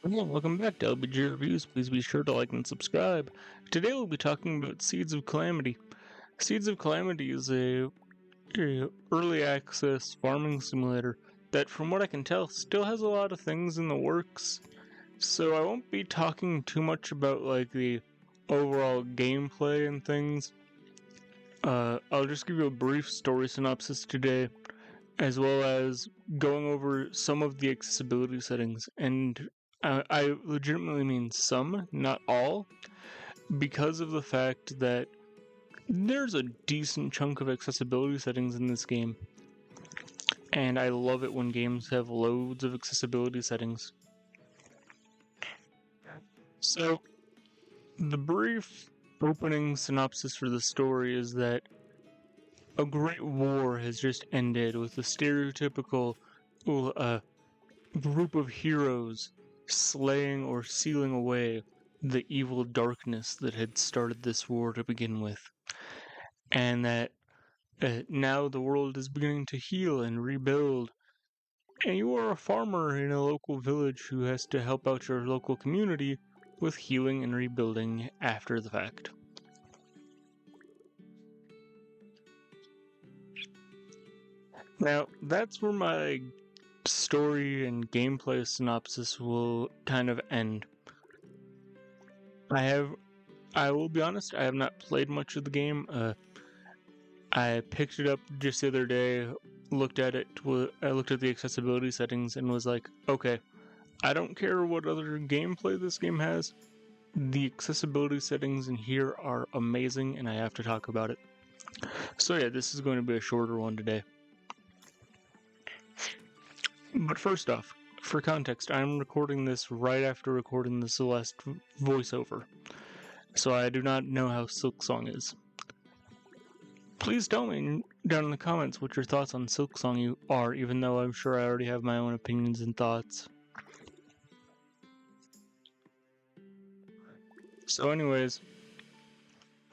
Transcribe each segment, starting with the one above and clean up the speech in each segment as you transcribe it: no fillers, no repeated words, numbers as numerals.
Hello, welcome back to LBG Reviews. Please be sure to like and subscribe. Today we'll be talking about Seeds of Calamity. Seeds of Calamity is a early access farming simulator that, from what I can tell, still has a lot of things in the works. So I won't be talking too much about the overall gameplay and things. I'll just give you a brief story synopsis today, as well as going over some of the accessibility settings. And I legitimately mean some, not all, because of the fact that there's a decent chunk of accessibility settings in this game. And I love it when games have loads of accessibility settings. So, the brief opening synopsis for the story is that a great war has just ended with a stereotypical group of heroes slaying or sealing away the evil darkness that had started this war to begin with. And that now the world is beginning to heal and rebuild. And you are a farmer in a local village who has to help out your local community with healing and rebuilding after the fact. Now, that's where my story and gameplay synopsis will kind of end. I will be honest, I have not played much of the game. I picked it up just the other day, looked at it, I looked at the accessibility settings and was like, okay, I don't care what other gameplay this game has. The accessibility settings in here are amazing and I have to talk about it. So yeah, this is going to be a shorter one today. But first off, for context, I'm recording this right after recording the Celeste voiceover, so I do not know how Silksong is. Please tell me down in the comments what your thoughts on Silksong are, even though I'm sure I already have my own opinions and thoughts. So anyways,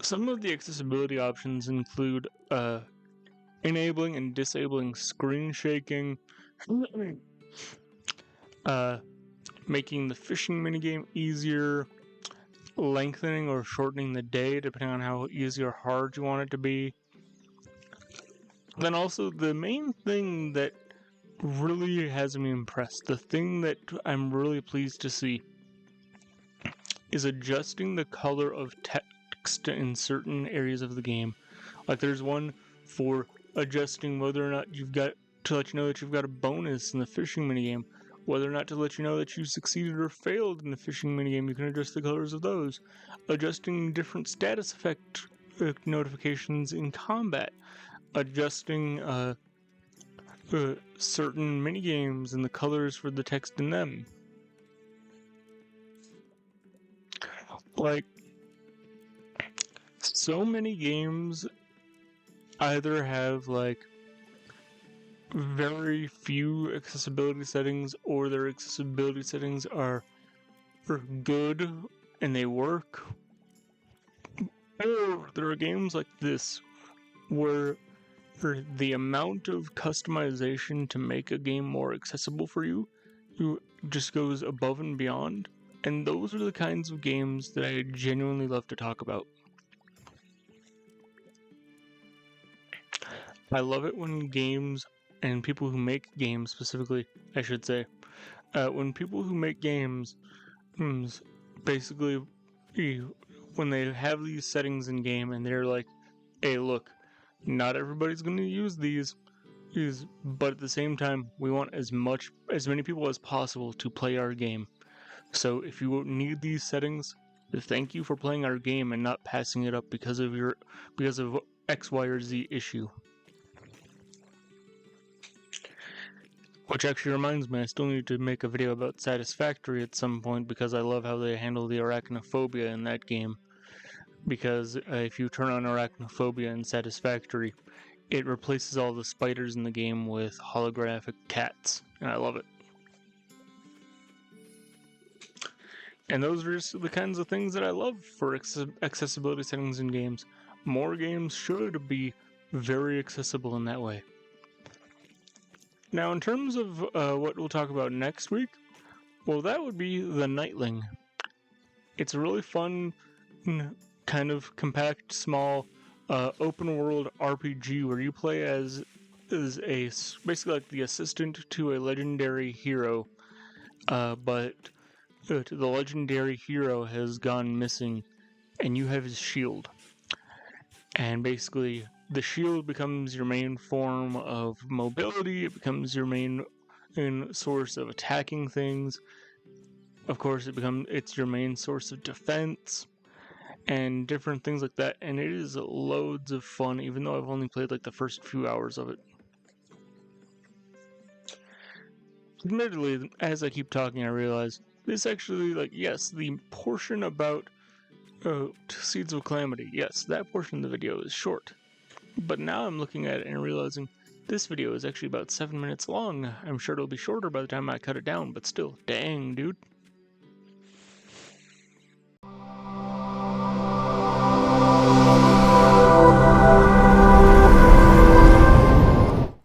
some of the accessibility options include enabling and disabling screen shaking, making the fishing minigame easier, lengthening or shortening the day depending on how easy or hard you want it to be. Then also the main thing that really has me impressed, the thing that I'm really pleased to see, is adjusting the color of text in certain areas of the game. Like there's one for adjusting whether or not you've got to let you know that you've got a bonus in the fishing minigame, whether or not to let you know that you succeeded or failed in the fishing minigame. You can adjust the colors of those. Adjusting different status effect notifications in combat. Adjusting certain minigames and the colors for the text in them. Like, so many games either have very few accessibility settings, or their accessibility settings are good and they work, or there are games like this where the amount of customization to make a game more accessible for you just goes above and beyond, and those are the kinds of games that I genuinely love to talk about. I love it when games, and people who make games specifically, I should say, when people who make games, basically, when they have these settings in game and they're like, hey, look, not everybody's going to use these, but at the same time, we want as many people as possible to play our game. So if you need these settings, thank you for playing our game and not passing it up because of X, Y, or Z issue. Which actually reminds me, I still need to make a video about Satisfactory at some point because I love how they handle the arachnophobia in that game. Because if you turn on arachnophobia in Satisfactory, it replaces all the spiders in the game with holographic cats, and I love it. And those are just the kinds of things that I love for accessibility settings in games. More games should be very accessible in that way. Now, in terms of what we'll talk about next week, Well, that would be the Nightling. It's a really fun, kind of compact, small, open world RPG where you play as basically like the assistant to a legendary hero, but the legendary hero has gone missing, and you have his shield. And basically, the shield becomes your main form of mobility. It becomes your main source of attacking things. Of course, it's your main source of defense and different things like that. And it is loads of fun, even though I've only played like the first few hours of it. Admittedly, as I keep talking, I realize this actually, like, yes, the portion about Seeds of Calamity, yes, that portion of the video is short. But now I'm looking at it and realizing this video is actually about 7 minutes long. I'm sure it'll be shorter by the time I cut it down, but still, dang, dude.